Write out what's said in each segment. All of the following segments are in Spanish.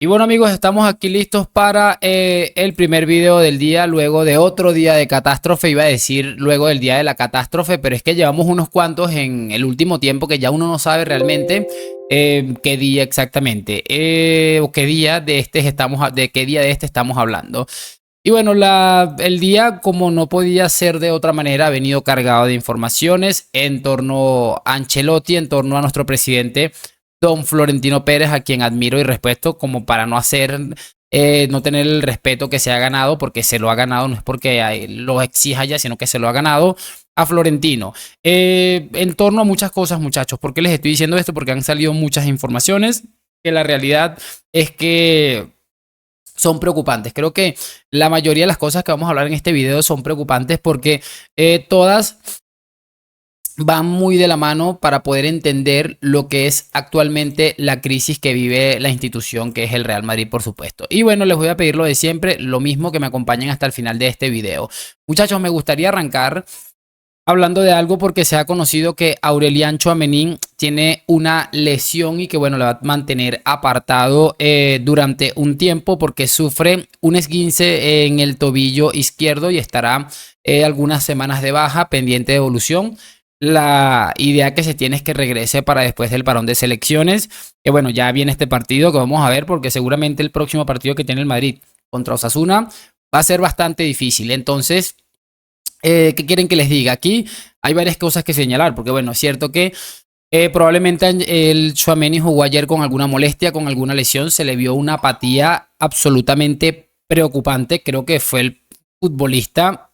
Y bueno amigos, estamos aquí listos para el primer video del día, luego de otro día de catástrofe, iba a decir luego del día de la catástrofe, pero es que llevamos unos cuantos en el último tiempo que ya uno no sabe realmente qué día exactamente, o qué día de este de qué día de este estamos hablando. Y bueno, el día, como no podía ser de otra manera, ha venido cargado de informaciones en torno a Ancelotti, en torno a nuestro presidente, don Florentino Pérez, a quien admiro y respeto, como para no tener el respeto que se ha ganado, porque se lo ha ganado, no es porque lo exija ya, sino que se lo ha ganado a Florentino. En torno a muchas cosas, muchachos. ¿Por qué les estoy diciendo esto? Porque han salido muchas informaciones, que la realidad es que son preocupantes. Creo que la mayoría de las cosas que vamos a hablar en este video son preocupantes porque todas van muy de la mano para poder entender lo que es actualmente la crisis que vive la institución, que es el Real Madrid, por supuesto. Y bueno, les voy a pedir lo de siempre, lo mismo, que me acompañen hasta el final de este video. Muchachos, me gustaría arrancar hablando de algo porque se ha conocido que Aurelian Tchouaméni tiene una lesión y que bueno, le va a mantener apartado durante un tiempo porque sufre un esguince en el tobillo izquierdo y estará algunas semanas de baja pendiente de evolución. La idea que se tiene es que regrese para después del parón de selecciones, que bueno, ya viene este partido que vamos a ver porque seguramente el próximo partido que tiene el Madrid contra Osasuna va a ser bastante difícil. Entonces, ¿qué quieren que les diga? Aquí hay varias cosas que señalar, porque bueno, es cierto que probablemente el Tchouaméni jugó ayer con alguna molestia, con alguna lesión, se le vio una apatía absolutamente preocupante. Creo que fue el futbolista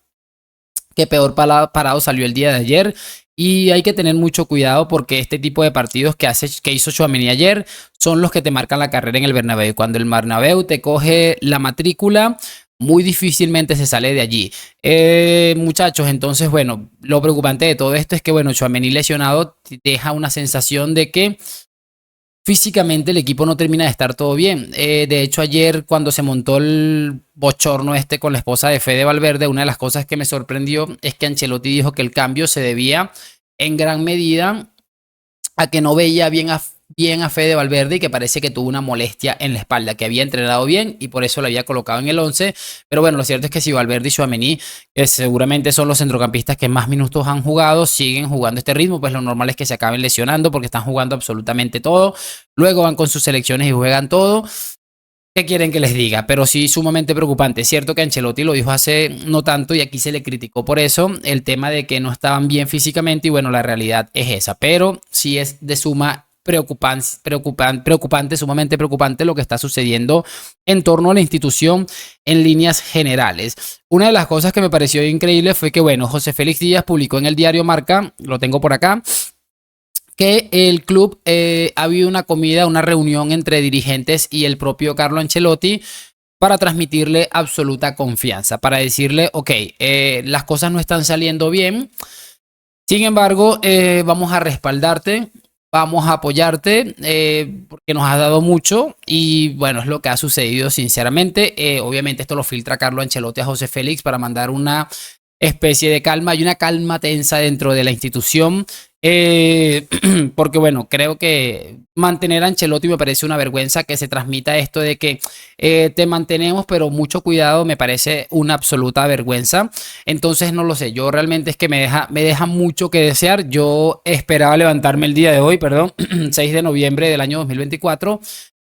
que peor parado salió el día de ayer. Y hay que tener mucho cuidado porque este tipo de partidos que hizo Tchouaméni ayer son los que te marcan la carrera en el Bernabéu. Cuando el Bernabéu te coge la matrícula, muy difícilmente se sale de allí. Muchachos, entonces, bueno, lo preocupante de todo esto es que, bueno, Tchouaméni lesionado deja una sensación de que físicamente el equipo no termina de estar todo bien. De hecho, ayer cuando se montó el bochorno este con la esposa de Fede Valverde, una de las cosas que me sorprendió es que Ancelotti dijo que el cambio se debía en gran medida a que no veía bien a Fede Valverde y que parece que tuvo una molestia en la espalda, que había entrenado bien y por eso lo había colocado en el 11. Pero bueno, lo cierto es que si Valverde y Tchouaméni, que seguramente son los centrocampistas que más minutos han jugado, siguen jugando este ritmo, pues lo normal es que se acaben lesionando porque están jugando absolutamente todo. Luego van con sus selecciones y juegan todo. ¿Qué quieren que les diga? Pero sí, sumamente preocupante. Es cierto que Ancelotti lo dijo hace no tanto y aquí se le criticó por eso, el tema de que no estaban bien físicamente y bueno, la realidad es esa. Pero sí es de suma preocupante, sumamente preocupante lo que está sucediendo en torno a la institución en líneas generales. Una de las cosas que me pareció increíble fue que, bueno, José Félix Díaz publicó en el diario Marca, lo tengo por acá, que el club ha habido una comida, una reunión entre dirigentes y el propio Carlo Ancelotti para transmitirle absoluta confianza, para decirle, ok, las cosas no están saliendo bien, sin embargo, vamos a respaldarte, vamos a apoyarte, porque nos has dado mucho y bueno, es lo que ha sucedido sinceramente. Obviamente esto lo filtra Carlo Ancelotti a José Félix para mandar una especie de calma y una calma tensa dentro de la institución. Eh, Porque bueno, creo que mantener a Ancelotti me parece una vergüenza que se transmita esto de que te mantenemos, pero mucho cuidado, me parece una absoluta vergüenza. Entonces no lo sé, yo realmente es que me deja mucho que desear. Yo esperaba levantarme el día de hoy, perdón, 6 de noviembre del año 2024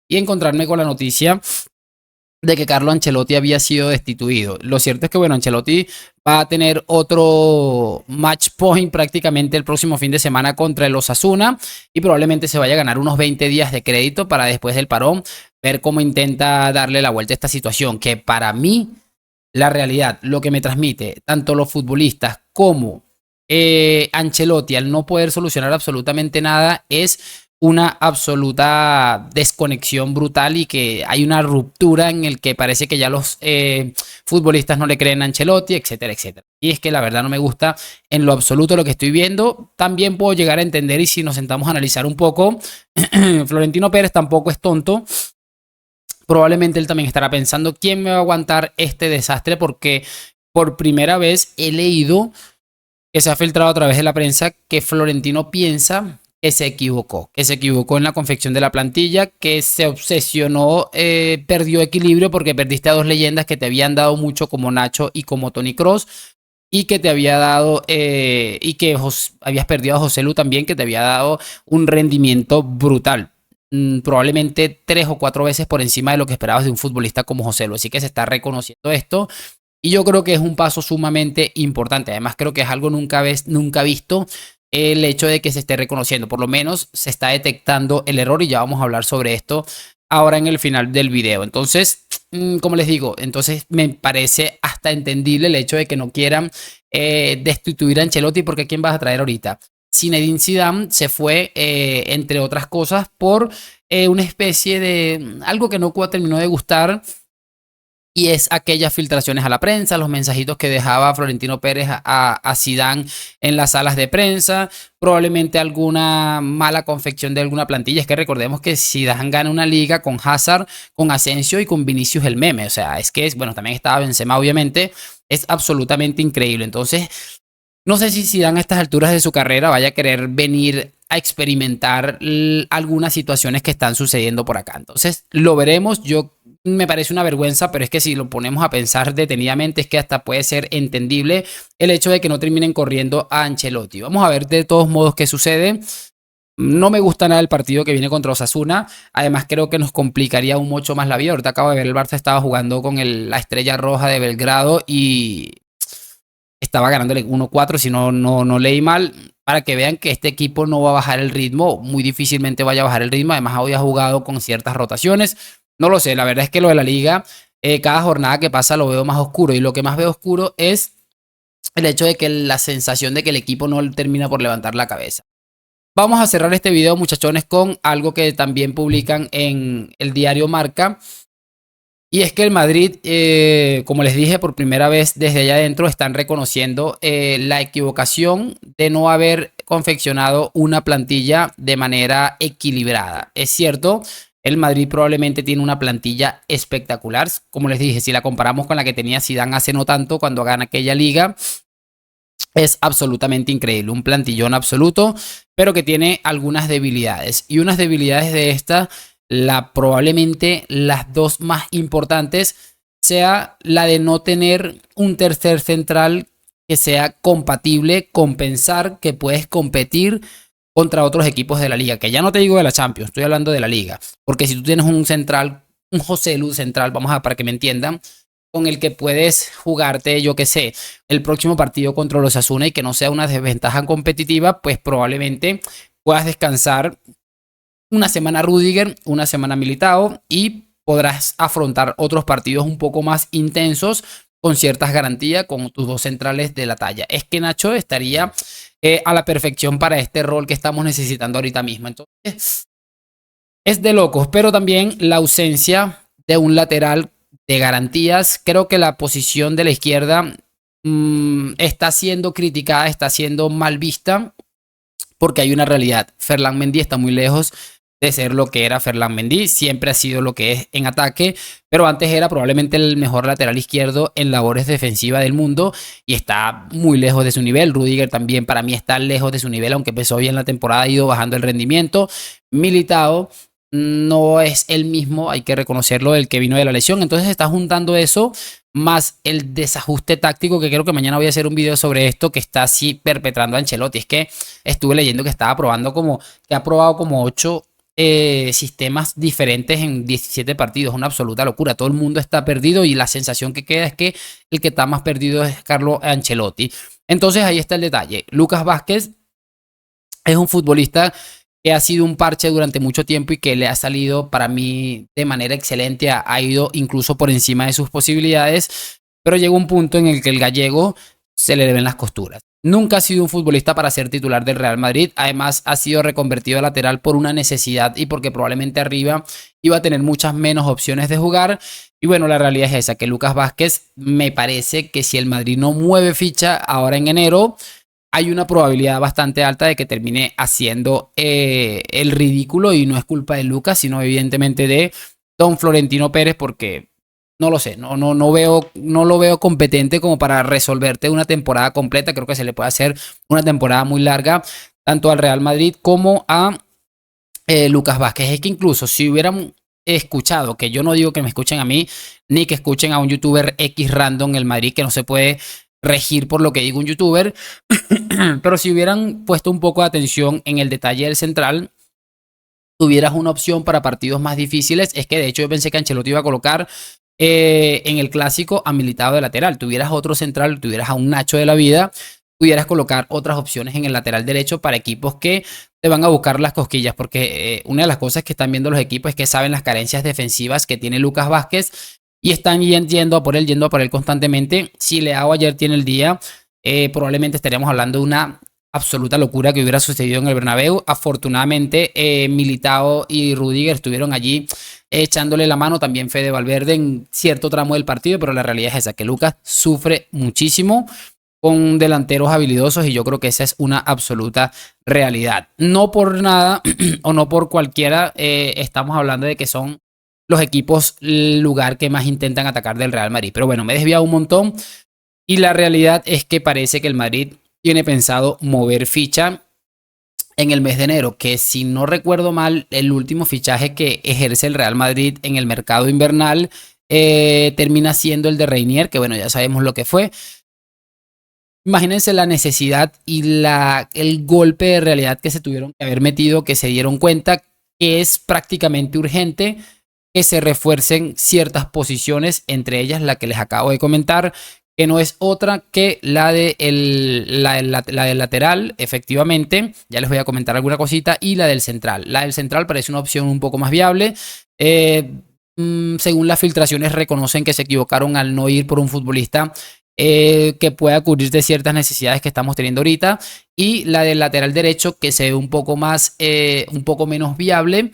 y encontrarme con la noticia de que Carlo Ancelotti había sido destituido. Lo cierto es que, bueno, Ancelotti va a tener otro match point prácticamente el próximo fin de semana contra el Osasuna y probablemente se vaya a ganar unos 20 días de crédito para después del parón ver cómo intenta darle la vuelta a esta situación, que para mí, la realidad, lo que me transmite tanto los futbolistas como Ancelotti al no poder solucionar absolutamente nada es una absoluta desconexión brutal y que hay una ruptura en el que parece que ya los futbolistas no le creen a Ancelotti, etcétera, etcétera. Y es que la verdad no me gusta en lo absoluto lo que estoy viendo. También puedo llegar a entender y si nos sentamos a analizar un poco, Florentino Pérez tampoco es tonto. Probablemente él también estará pensando quién me va a aguantar este desastre porque por primera vez he leído que se ha filtrado a través de la prensa que Florentino piensa que se equivocó en la confección de la plantilla, que se obsesionó, perdió equilibrio porque perdiste a dos leyendas que te habían dado mucho como Nacho y como Toni Kroos y que te había dado, y que habías perdido a José Lu también, que te había dado un rendimiento brutal. Probablemente 3 o 4 veces por encima de lo que esperabas de un futbolista como José Lu. Así que se está reconociendo esto. Y yo creo que es un paso sumamente importante. Además, creo que es algo nunca visto el hecho de que se esté reconociendo. Por lo menos se está detectando el error y ya vamos a hablar sobre esto ahora en el final del video. Entonces, como les digo, entonces me parece hasta entendible el hecho de que no quieran destituir a Ancelotti, porque ¿quién vas a traer ahorita? Zinedine Zidane se fue, entre otras cosas, por una especie de algo que no terminó de gustar, y es aquellas filtraciones a la prensa, los mensajitos que dejaba Florentino Pérez a Zidane en las salas de prensa, probablemente alguna mala confección de alguna plantilla. Es que recordemos que Zidane gana una liga con Hazard, con Asensio y con Vinicius el meme. O sea, es que, bueno, también estaba Benzema, obviamente. Es absolutamente increíble. Entonces, no sé si Zidane a estas alturas de su carrera vaya a querer venir a experimentar algunas situaciones que están sucediendo por acá. Entonces, lo veremos. Yo me parece una vergüenza, pero es que si lo ponemos a pensar detenidamente, es que hasta puede ser entendible el hecho de que no terminen corriendo a Ancelotti. Vamos a ver de todos modos qué sucede. No me gusta nada el partido que viene contra Osasuna. Además, creo que nos complicaría aún mucho más la vida. Ahorita acabo de ver, el Barça estaba jugando con la Estrella Roja de Belgrado y estaba ganándole 1-4, si no leí mal, para que vean que este equipo no va a bajar el ritmo, muy difícilmente vaya a bajar el ritmo. Además, hoy ha jugado con ciertas rotaciones. No lo sé, la verdad es que lo de la liga, cada jornada que pasa lo veo más oscuro, y lo que más veo oscuro es el hecho de que la sensación de que el equipo no termina por levantar la cabeza. Vamos a cerrar este video, muchachones, con algo que también publican en el diario Marca. Y es que el Madrid, como les dije, por primera vez desde allá adentro están reconociendo la equivocación de no haber confeccionado una plantilla de manera equilibrada. Es cierto, el Madrid probablemente tiene una plantilla espectacular. Como les dije, si la comparamos con la que tenía Zidane hace no tanto cuando gana aquella liga, es absolutamente increíble. Un plantillón absoluto, pero que tiene algunas debilidades. Y unas debilidades de esta, probablemente las dos más importantes, sea la de no tener un tercer central que sea compatible, compensar, que puedes competir contra otros equipos de la liga, que ya no te digo de la Champions, estoy hablando de la liga, porque si tú tienes un central, un José Lu central, vamos a, para que me entiendan, con el que puedes jugarte, yo qué sé, el próximo partido contra los Osasuna y que no sea una desventaja competitiva, pues probablemente puedas descansar una semana Rudiger, una semana Militao, y podrás afrontar otros partidos un poco más intensos con ciertas garantías con tus dos centrales de la talla. Es que Nacho estaría a la perfección para este rol que estamos necesitando ahorita mismo. Entonces, es de locos, pero también la ausencia de un lateral de garantías. Creo que la posición de la izquierda está siendo criticada, está siendo mal vista, porque hay una realidad. Ferland Mendy está muy lejos de ser lo que era Ferland Mendy. Siempre ha sido lo que es en ataque, pero antes era probablemente el mejor lateral izquierdo en labores defensivas del mundo y está muy lejos de su nivel. Rudiger también para mí está lejos de su nivel, aunque empezó bien la temporada, ha ido bajando el rendimiento. Militao no es el mismo, hay que reconocerlo, el que vino de la lesión. Entonces está juntando eso más el desajuste táctico, que creo que mañana voy a hacer un video sobre esto, que está así perpetrando a Ancelotti. Es que estuve leyendo que estaba probando que ha probado como 8 sistemas diferentes en 17 partidos. Una absoluta locura. Todo el mundo está perdido y la sensación que queda es que el que está más perdido es Carlo Ancelotti. Entonces ahí está el detalle. Lucas Vázquez es un futbolista que ha sido un parche durante mucho tiempo y que le ha salido para mí de manera excelente, ha ido incluso por encima de sus posibilidades, pero llegó un punto en el que el gallego se le ven las costuras. Nunca ha sido un futbolista para ser titular del Real Madrid, además ha sido reconvertido a lateral por una necesidad y porque probablemente arriba iba a tener muchas menos opciones de jugar. Y bueno, la realidad es esa, que Lucas Vázquez, me parece que si el Madrid no mueve ficha ahora en enero, hay una probabilidad bastante alta de que termine haciendo el ridículo, y no es culpa de Lucas, sino evidentemente de don Florentino Pérez, porque no lo sé, no lo veo competente como para resolverte una temporada completa. Creo que se le puede hacer una temporada muy larga. tanto al Real Madrid como a Lucas Vázquez. Es que incluso si hubieran escuchado, que yo no digo que me escuchen a mí, ni que escuchen a un youtuber X random en el Madrid, que no se puede regir por lo que diga un youtuber, pero si hubieran puesto un poco de atención en el detalle del central, tuvieras una opción para partidos más difíciles. Es que de hecho yo pensé que Ancelotti iba a colocar en el clásico a Militao de lateral. Tuvieras otro central, tuvieras a un Nacho de la vida, pudieras colocar otras opciones en el lateral derecho para equipos que te van a buscar las cosquillas, porque una de las cosas que están viendo los equipos es que saben las carencias defensivas que tiene Lucas Vázquez y están yendo a por él constantemente. Si Leao ayer tiene el día, probablemente estaríamos hablando de una absoluta locura que hubiera sucedido en el Bernabéu. Afortunadamente, Militao y Rudiger estuvieron allí echándole la mano, también Fede Valverde en cierto tramo del partido, pero la realidad es esa, que Lucas sufre muchísimo con delanteros habilidosos y yo creo que esa es una absoluta realidad. No por nada o no por cualquiera estamos hablando de que son los equipos el lugar que más intentan atacar del Real Madrid. Pero bueno, me he desviado un montón y la realidad es que parece que el Madrid tiene pensado mover ficha en el mes de enero, que si no recuerdo mal, el último fichaje que ejerce el Real Madrid en el mercado invernal termina siendo el de Reinier, que bueno, ya sabemos lo que fue. Imagínense la necesidad y el golpe de realidad que se tuvieron que haber metido, que se dieron cuenta que es prácticamente urgente que se refuercen ciertas posiciones, entre ellas la que les acabo de comentar, que no es otra que la del lateral, efectivamente. Ya les voy a comentar alguna cosita. Y la del central. La del central parece una opción un poco más viable. Según las filtraciones, reconocen que se equivocaron al no ir por un futbolista que pueda cubrir de ciertas necesidades que estamos teniendo ahorita. Y la del lateral derecho, que se ve un poco menos viable.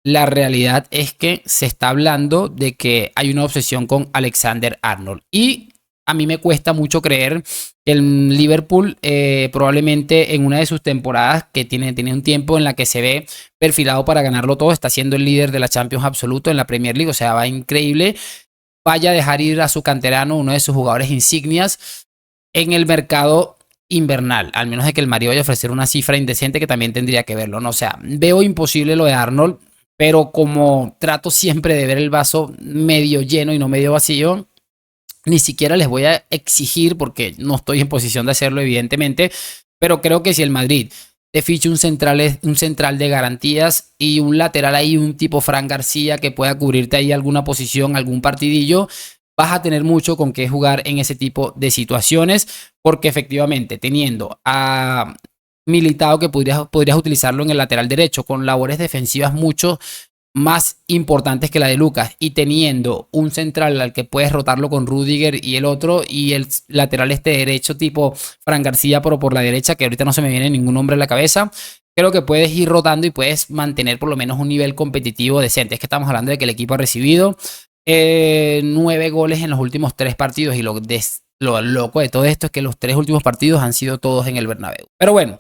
La realidad es que se está hablando de que hay una obsesión con Alexander Arnold. Y a mí me cuesta mucho creer que el Liverpool probablemente en una de sus temporadas que tiene un tiempo en la que se ve perfilado para ganarlo todo, está siendo el líder de la Champions absoluto en la Premier League, o sea, va increíble, vaya a dejar ir a su canterano, uno de sus jugadores insignias, en el mercado invernal, al menos de que el Madrid vaya a ofrecer una cifra indecente que también tendría que verlo, ¿no? O sea, veo imposible lo de Arnold, pero como trato siempre de ver el vaso medio lleno y no medio vacío, ni siquiera les voy a exigir, porque no estoy en posición de hacerlo, evidentemente, pero creo que si el Madrid te ficha un central de garantías y un lateral ahí, un tipo Fran García que pueda cubrirte ahí alguna posición, algún partidillo, vas a tener mucho con qué jugar en ese tipo de situaciones, porque efectivamente teniendo a Militao que podrías utilizarlo en el lateral derecho con labores defensivas mucho más importantes que la de Lucas y teniendo un central al que puedes rotarlo con Rudiger y el otro y el lateral derecho tipo Fran García pero por la derecha, que ahorita no se me viene ningún nombre en la cabeza, creo que puedes ir rotando y puedes mantener por lo menos un nivel competitivo decente. Es que estamos hablando de que el equipo ha recibido 9 goles en los últimos 3 partidos y lo loco de todo esto es que los 3 últimos partidos han sido todos en el Bernabéu. Pero bueno,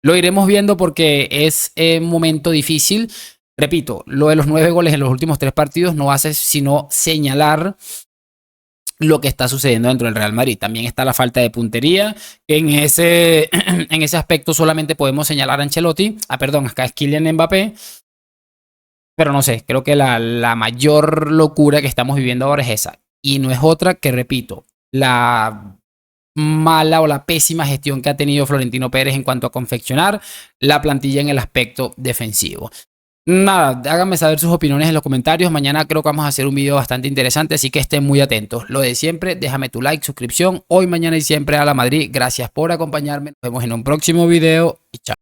lo iremos viendo porque es un momento difícil. Repito, lo de los 9 goles en los últimos 3 partidos no hace sino señalar lo que está sucediendo dentro del Real Madrid. También está la falta de puntería, que en ese aspecto solamente podemos señalar a Ancelotti. Perdón, acá es Kylian Mbappé. Pero no sé, creo que la mayor locura que estamos viviendo ahora es esa. Y no es otra que, repito, la mala o la pésima gestión que ha tenido Florentino Pérez en cuanto a confeccionar la plantilla en el aspecto defensivo. Nada, háganme saber sus opiniones en los comentarios. Mañana creo que vamos a hacer un video bastante interesante, así que estén muy atentos. Lo de siempre, déjame tu like, suscripción. Hoy, mañana y siempre a la Madrid. Gracias por acompañarme. Nos vemos en un próximo video y chao.